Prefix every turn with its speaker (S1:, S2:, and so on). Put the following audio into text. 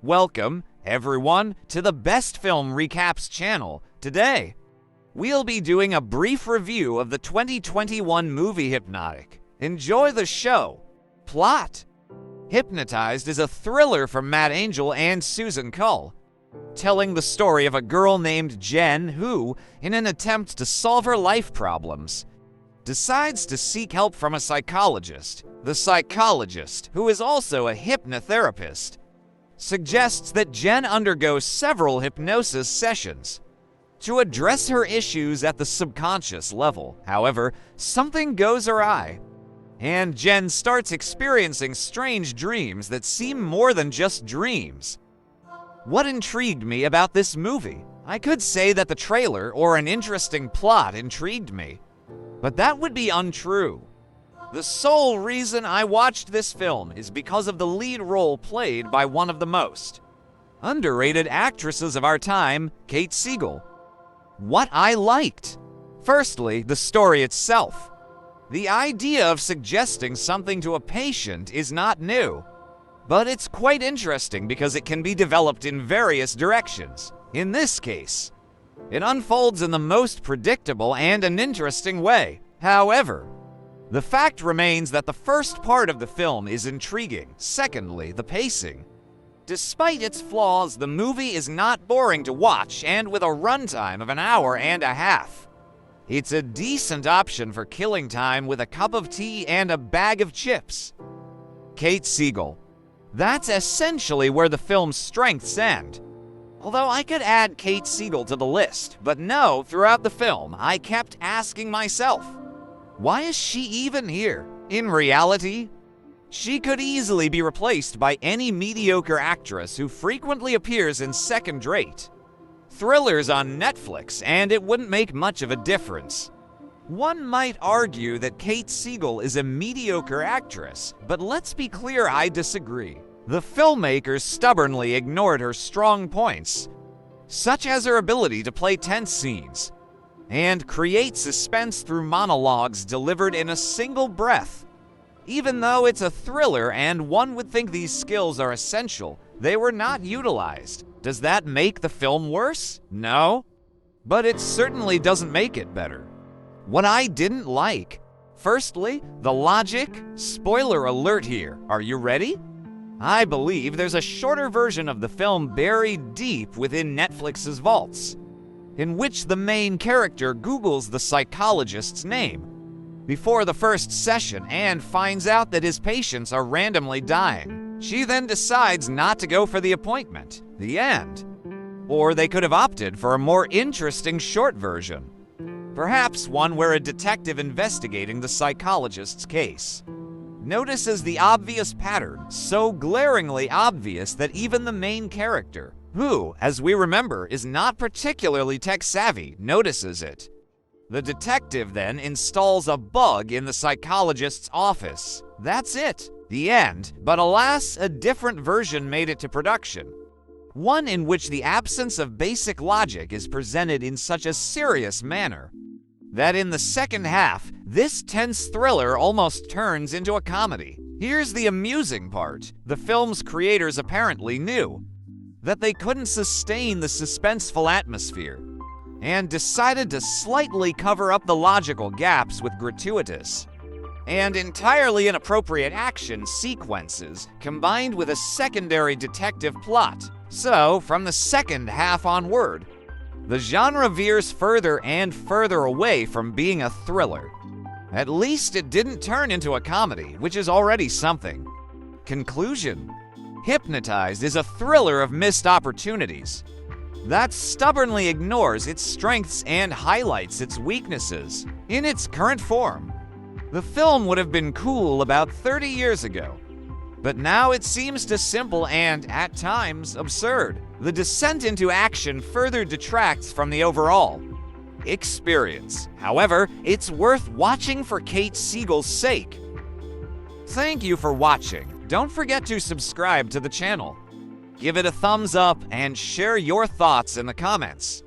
S1: Welcome, everyone, to the Best Film Recaps channel. Today, we'll be doing a brief review of the 2021 movie Hypnotic. Enjoy the show. Plot: Hypnotized is a thriller from Matt Angel and Susan Cull, telling the story of a girl named Jen who, in an attempt to solve her life problems, decides to seek help from a psychologist. The psychologist, who is also a hypnotherapist, suggests that Jen undergo several hypnosis sessions to address her issues at the subconscious level. However, something goes awry, and Jen starts experiencing strange dreams that seem more than just dreams. What intrigued me about this movie? I could say that the trailer or an interesting plot intrigued me, but that would be untrue. The sole reason I watched this film is because of the lead role played by one of the most underrated actresses of our time, Kate Siegel. What I liked: firstly, the story itself. The idea of suggesting something to a patient is not new, but it's quite interesting because it can be developed in various directions. In this case, it unfolds in the most predictable and an interesting way. However, the fact remains that the first part of the film is intriguing. Secondly, the pacing. Despite its flaws, the movie is not boring to watch, and with a runtime of an hour and a half, it's a decent option for killing time with a cup of tea and a bag of chips. Kate Siegel. That's essentially where the film's strengths end. Although I could add Kate Siegel to the list, but no, throughout the film, I kept asking myself, why is she even here? In reality, she could easily be replaced by any mediocre actress who frequently appears in second-rate thrillers on Netflix, and it wouldn't make much of a difference. One might argue that Kate Siegel is a mediocre actress, but let's be clear, I disagree. The filmmakers stubbornly ignored her strong points, such as her ability to play tense scenes and create suspense through monologues delivered in a single breath. Even though it's a thriller and one would think these skills are essential, they were not utilized. Does that make the film worse? No, but it certainly doesn't make it better. What I didn't like: firstly, the logic. Spoiler alert here. Are you ready? I believe there's a shorter version of the film buried deep within Netflix's vaults, in which the main character Googles the psychologist's name before the first session and finds out that his patients are randomly dying. She then decides not to go for the appointment. The end. Or they could have opted for a more interesting short version. Perhaps one where a detective investigating the psychologist's case notices the obvious pattern, so glaringly obvious that even the main character, who, as we remember, is not particularly tech-savvy, notices it. The detective then installs a bug in the psychologist's office. That's it. The end. But alas, a different version made it to production. One in which the absence of basic logic is presented in such a serious manner that in the second half, this tense thriller almost turns into a comedy. Here's the amusing part: the film's creators apparently knew that they couldn't sustain the suspenseful atmosphere and decided to slightly cover up the logical gaps with gratuitous and entirely inappropriate action sequences combined with a secondary detective plot. So, from the second half onward, the genre veers further and further away from being a thriller. At least it didn't turn into a comedy, which is already something. Conclusion: Hypnotized is a thriller of missed opportunities that stubbornly ignores its strengths and highlights its weaknesses. In its current form, the film would have been cool about 30 years ago, but now it seems too simple and, at times, absurd. The descent into action further detracts from the overall experience. However, it's worth watching for Kate Siegel's sake. Thank you for watching. Don't forget to subscribe to the channel. Give it a thumbs up and share your thoughts in the comments.